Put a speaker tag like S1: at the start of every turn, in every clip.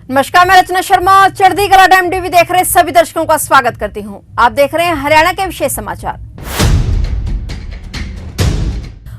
S1: नमस्कार, मैं रचना शर्मा चढ़ती कला टाइम टीवी देख रहे सभी दर्शकों का स्वागत करती हूं। आप देख रहे हैं हरियाणा के विशेष समाचार।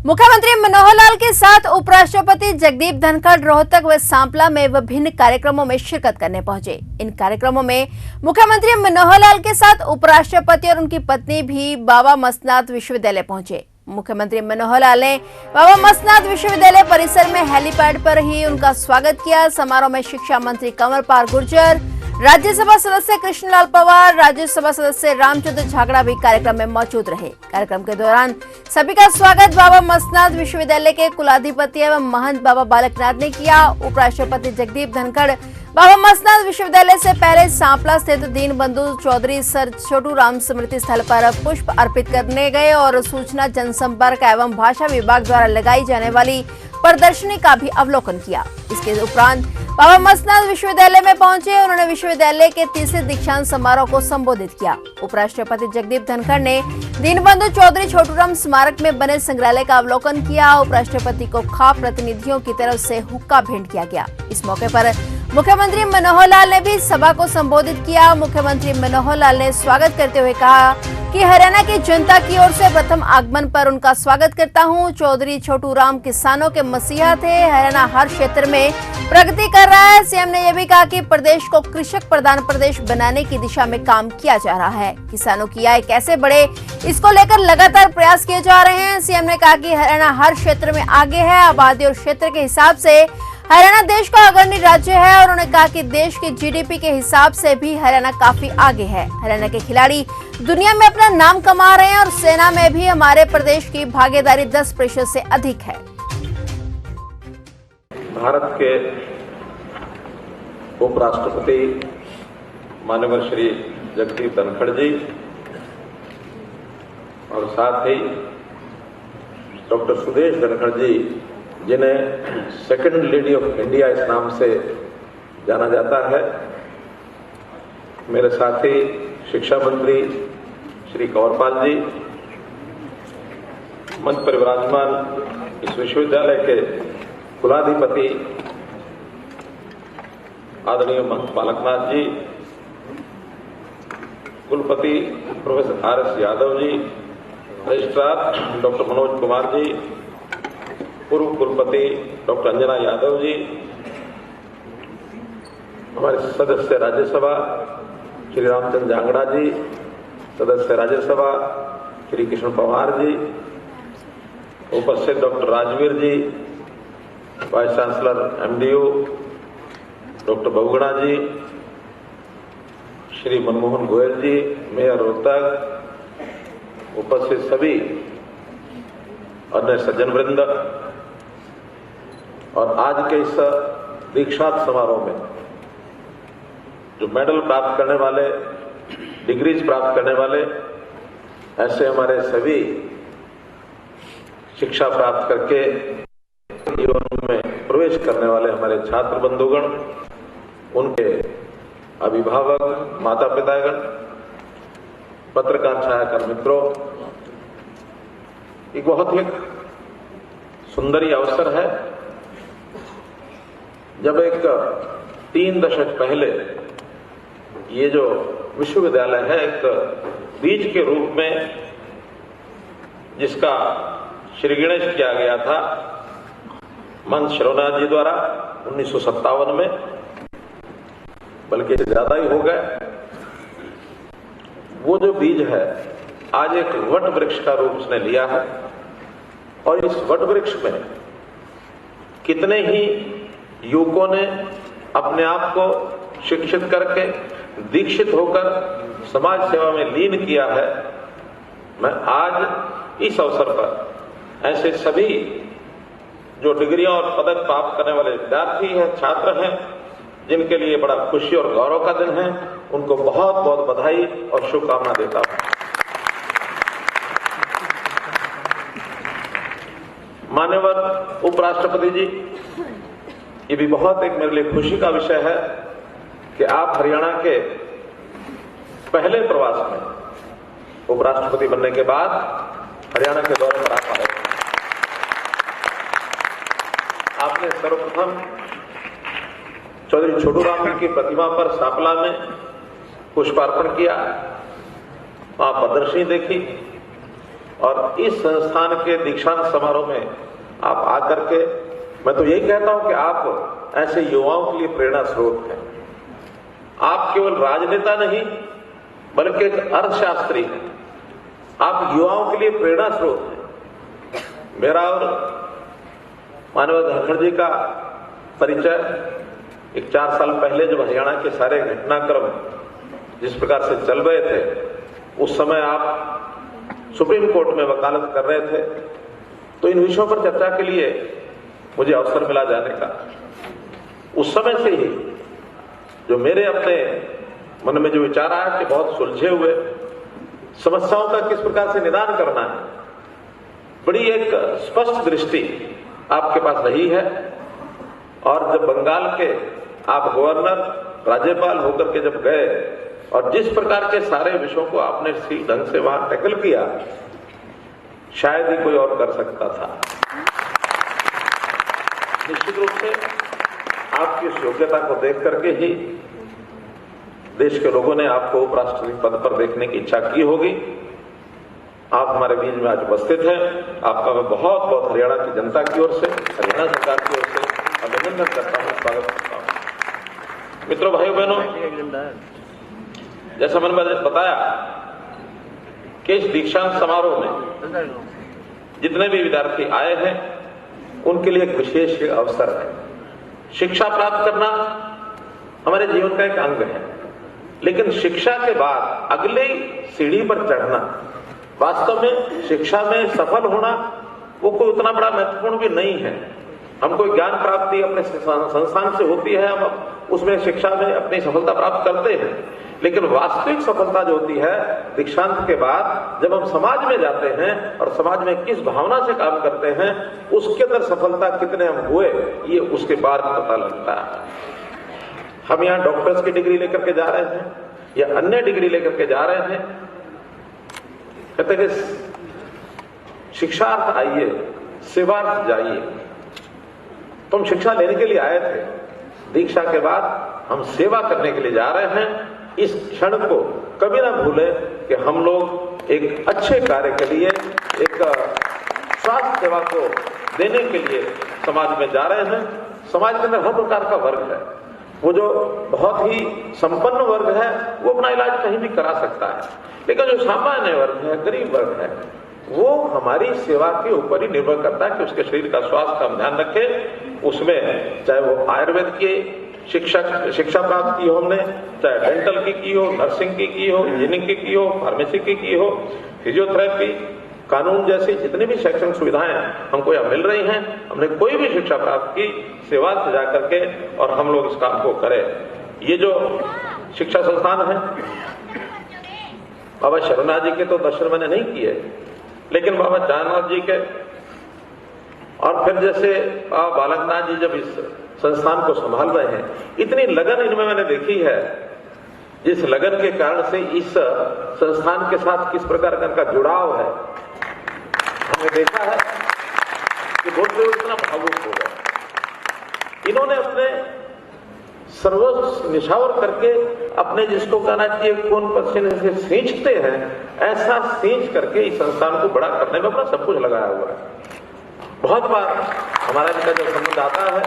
S1: मुख्यमंत्री मनोहर लाल के साथ उपराष्ट्रपति जगदीप धनखड़ रोहतक व सांपला में विभिन्न कार्यक्रमों में शिरकत करने पहुंचे। इन कार्यक्रमों में मुख्यमंत्री मनोहर लाल के साथ उपराष्ट्रपति और उनकी पत्नी भी बाबा मस्तनाथ विश्वविद्यालय पहुंचे। मुख्यमंत्री मनोहर लाल ने बाबा मस्तनाथ विश्वविद्यालय परिसर में हेलीपैड पर ही उनका स्वागत किया। समारोह में शिक्षा मंत्री कंवरपाल गुर्जर, राज्यसभा सदस्य कृष्णलाल पवार, राज्यसभा सदस्य रामचंद्र झागड़ा भी कार्यक्रम में मौजूद रहे। कार्यक्रम के दौरान सभी का स्वागत बाबा मस्तनाथ विश्वविद्यालय के कुलाधिपति एवं महंत बाबा बालकनाथ ने किया। उपराष्ट्रपति जगदीप धनखड़ बाबा मस्तनाथ विश्वविद्यालय से पहले सांपला स्थित दीनबंधु चौधरी सर छोटू राम स्मृति स्थल पर पुष्प अर्पित करने गए और सूचना जनसंपर्क एवं भाषा विभाग द्वारा लगाई जाने वाली प्रदर्शनी का भी अवलोकन किया। इसके उपरांत बाबा मस्तनाथ विश्वविद्यालय में पहुंचे। उन्होंने विश्वविद्यालय के तीसरे दीक्षांत समारोह को संबोधित किया। उपराष्ट्रपति जगदीप धनखड़ ने दीनबंधु चौधरी छोटूराम स्मारक में बने संग्रहालय का अवलोकन किया। उपराष्ट्रपति को खाप प्रतिनिधियों की तरफ से हुक्का भेंट किया गया। इस मौके पर मुख्यमंत्री मनोहर लाल ने भी सभा को संबोधित किया। मुख्यमंत्री मनोहर लाल ने स्वागत करते हुए कहा कि हरियाणा की जनता की ओर से प्रथम आगमन पर उनका स्वागत करता हूं। चौधरी छोटूराम किसानों के मसीहा थे। हरियाणा हर क्षेत्र में प्रगति कर रहा है। सीएम ने यह भी कहा कि प्रदेश को कृषक प्रधान प्रदेश बनाने की दिशा में काम किया जा रहा है। किसानों की आय कैसे बढ़े, इसको लेकर लगातार प्रयास किए जा रहे हैं। सीएम ने कहा कि हरियाणा हर क्षेत्र में आगे है। आबादी और क्षेत्र के हिसाब से हरियाणा देश का अग्रणी राज्य है और उन्होंने कहा कि देश की जीडीपी के हिसाब से भी हरियाणा काफी आगे है। हरियाणा के खिलाड़ी दुनिया में अपना नाम कमा रहे हैं और सेना में भी हमारे प्रदेश की भागीदारी 10% से अधिक है।
S2: भारत के उपराष्ट्रपति माननीय श्री जगदीप धनखड़ जी और साथ ही डॉक्टर सुदेश धनखड़ जी, जिन्हें सेकंड लेडी ऑफ इंडिया इस नाम से जाना जाता है, मेरे साथी शिक्षा मंत्री श्री कंवरपाल जी, मंच पर विराजमान इस विश्वविद्यालय के कुलाधिपति आदरणीय महंत बालकनाथ जी, कुलपति professor RS. Yadav ji, registrar doctor Manoj Kumar ji, पूर्व कुलपति डॉक्टर अंजना यादव जी, हमारे सदस्य राज्यसभा श्री रामचंद्र झागड़ा जी, सदस्य राज्यसभा श्री कृष्ण पवार जी, उपस्थित doctor Rajveer ji, vice chancellor MDU doctor Bahuguna ji, Shri Manmohan Goyal ji, mayor Rohtak, उपस्थित सभी अन्य सज्जन वृंद और आज के इस दीक्षांत समारोह में जो मेडल प्राप्त करने वाले, डिग्रीज प्राप्त करने वाले, ऐसे हमारे सभी शिक्षा प्राप्त करके जीवन में प्रवेश करने वाले हमारे छात्र बंधुगण, उनके अभिभावक, माता पितागण, पत्रकार छायाकार मित्रों, एक बहुत ही सुंदर ही अवसर है जब एक 3 दशक पहले ये जो विश्वविद्यालय है एक बीज के रूप में जिसका श्रीगणेश किया गया था महंत शरोनाथ जी द्वारा 1957 में, बल्कि ज्यादा ही हो गए, वो जो बीज है आज एक वट वृक्ष का रूप उसने लिया है। और इस वट वृक्ष में कितने ही युवकों ने अपने आप को शिक्षित करके दीक्षित होकर समाज सेवा में लीन किया है। मैं आज इस अवसर पर ऐसे सभी जो डिग्रियां और पदक प्राप्त करने वाले विद्यार्थी हैं, छात्र हैं, जिनके लिए बड़ा खुशी और गौरव का दिन है, उनको बहुत बहुत बधाई और शुभकामना देता हूं। माननीय उपराष्ट्रपति जी, ये भी बहुत एक मेरे लिए खुशी का विषय है कि आप हरियाणा के पहले प्रवास में उपराष्ट्रपति बनने के बाद हरियाणा के दौरे पर आप आए। आपने सर्वप्रथम चौधरी छोटू राम जी की प्रतिमा पर सांपला में पुष्पार्पण किया, वहां प्रदर्शनी देखी और इस संस्थान के दीक्षांत समारोह में आप आकर के, मैं तो यही कहता हूं कि आप ऐसे युवाओं के लिए प्रेरणा स्रोत हैं। आप केवल राजनेता नहीं बल्कि एक अर्थशास्त्री हैं। आप युवाओं के लिए प्रेरणा स्रोत हैं। मेरा और मानव धनखड़ जी का परिचय एक 4 साल पहले जब हरियाणा के सारे घटनाक्रम जिस प्रकार से चल रहे थे, उस समय आप सुप्रीम कोर्ट में वकालत कर रहे थे, तो इन विषयों पर चर्चा के लिए मुझे अवसर मिला जाने का। उस समय से ही जो मेरे अपने मन में जो विचार आया कि बहुत सुलझे हुए समस्याओं का किस प्रकार से निदान करना है, बड़ी एक स्पष्ट दृष्टि आपके पास रही है। और जब बंगाल के आप गवर्नर राज्यपाल होकर के जब गए और जिस प्रकार के सारे विषयों को आपने ठीक ढंग से वहां टैकल किया, शायद ही कोई और कर सकता था। निश्चित रूप से आपकी उस योग्यता को देख करके ही देश के लोगों ने आपको उपराष्ट्रपति पद पर देखने की इच्छा की होगी। आप हमारे बीच में आज उपस्थित हैं। आपका मैं बहुत बहुत हरियाणा की जनता की ओर से, हरियाणा सरकार की ओर से अभिनंदन करता हूं, स्वागत करता हूं। मित्रों, भाइयों बहनों, जैसा मैंने बताया कि इस दीक्षांत समारोह में जितने भी विद्यार्थी आए हैं उनके लिए एक विशेष अवसर है। शिक्षा प्राप्त करना हमारे जीवन का एक अंग है, लेकिन शिक्षा के बाद अगली सीढ़ी पर चढ़ना, वास्तव में शिक्षा में सफल होना वो कोई उतना बड़ा महत्वपूर्ण भी नहीं है। हमको ज्ञान प्राप्ति अपने संस्थान से होती है, हम उसमें शिक्षा में अपनी सफलता प्राप्त करते हैं, लेकिन वास्तविक सफलता जो होती है दीक्षांत के बाद, जब हम समाज में जाते हैं और समाज में किस भावना से काम करते हैं, उसके अंदर सफलता कितने हम हुए, ये उसके बाद पता लगता है। हम यहाँ डॉक्टर्स की डिग्री लेकर के जा रहे हैं या अन्य डिग्री लेकर के जा रहे हैं, कहते हैं कि शिक्षार्थ आइए, सेवार्थ जाइए। तुम शिक्षा लेने के लिए आए थे, दीक्षा के बाद हम सेवा करने के लिए जा रहे हैं। इस क्षण को कभी ना भूलें कि हम लोग एक अच्छे कार्य के लिए, एक स्वास्थ्य सेवा को देने के लिए समाज में जा रहे हैं। समाज के अंदर हर प्रकार का वर्ग है। वो जो बहुत ही संपन्न वर्ग है वो अपना इलाज कहीं भी करा सकता है, लेकिन जो सामान्य वर्ग है, गरीब वर्ग है, वो हमारी सेवा के ऊपर ही निर्भर करता है कि उसके शरीर का स्वास्थ्य का हम ध्यान रखें। उसमें चाहे वो आयुर्वेद की शिक्षा प्राप्त की हो हमने, चाहे डेंटल की हो, नर्सिंग की हो, इंजीनियरिंग की हो, फार्मेसी की हो, फिजियोथेरेपी, कानून जैसी जितनी भी शैक्षणिक सुविधाएं हमको यहाँ मिल रही हैं, हमने कोई भी शिक्षा प्राप्त की, सेवा से जाकर के और हम लोग इस काम को करें। ये जो शिक्षा संस्थान है, बाबा शरणनाथ जी के तो दर्शन मैंने नहीं किए, लेकिन बाबा जगन्नाथ जी के, और फिर जैसे बाबा बालकनाथ जी जब इस संस्थान को संभाल रहे हैं, इतनी लगन इनमें मैंने देखी है, जिस लगन के कारण से इस संस्थान के साथ किस प्रकार का इनका जुड़ाव है, हमने देखा है कि बहुत लोग इतना भावुक हो गए। इन्होंने अपने सर्वस्व निछावर करके अपने, जिसको कहना चाहिए खून पसीने से सींचते हैं, ऐसा सींच करके इस संस्थान को बड़ा करने में अपना सब कुछ लगाया हुआ है। बहुत बार हमारा इनका जब संबंध आता है,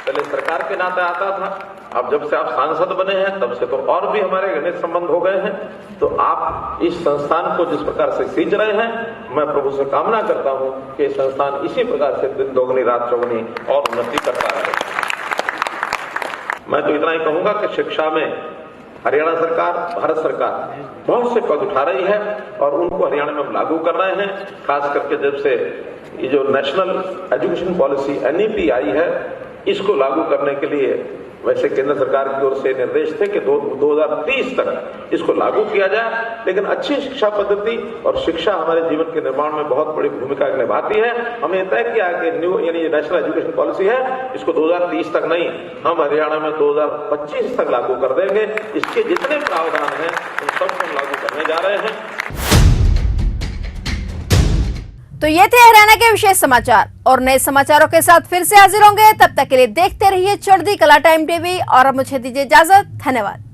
S2: पहले सरकार के नाते आता था, अब जब से आप सांसद बने हैं तब से तो और भी हमारे घनिष्ठ संबंध हो गए हैं। तो आप इस संस्थान को जिस प्रकार से सींच रहे हैं, मैं प्रभु से कामना करता हूं कि संस्थान इसी प्रकार से दिन दोगुनी रात चौगुनी और उन्नति करता रहे। मैं तो इतना ही कहूंगा कि शिक्षा में हरियाणा सरकार, भारत सरकार बहुत से पद उठा रही है और उनको हरियाणा में हम लागू कर रहे हैं। खास करके जब से ये जो नेशनल एजुकेशन पॉलिसी NEP आई है, इसको लागू करने के लिए वैसे केंद्र सरकार की ओर से निर्देश थे कि 2030 तक इसको लागू किया जाए, लेकिन अच्छी शिक्षा पद्धति और शिक्षा हमारे जीवन के निर्माण में बहुत बड़ी भूमिका निभाती है। हमने तय किया कि न्यू यानी नेशनल एजुकेशन पॉलिसी है, इसको 2030 तक नहीं, हम हरियाणा में 2025 तक लागू कर देंगे। इसके जितने प्रावधान हैं उन सबको हम लागू करने जा रहे हैं।
S1: तो तो ये थे हरियाणा के विशेष समाचार और नए समाचारों के साथ फिर से हाजिर होंगे। तब तक के लिए देखते रहिए चढ़ती कला टाइम टीवी और अब मुझे दीजिए इजाजत। धन्यवाद।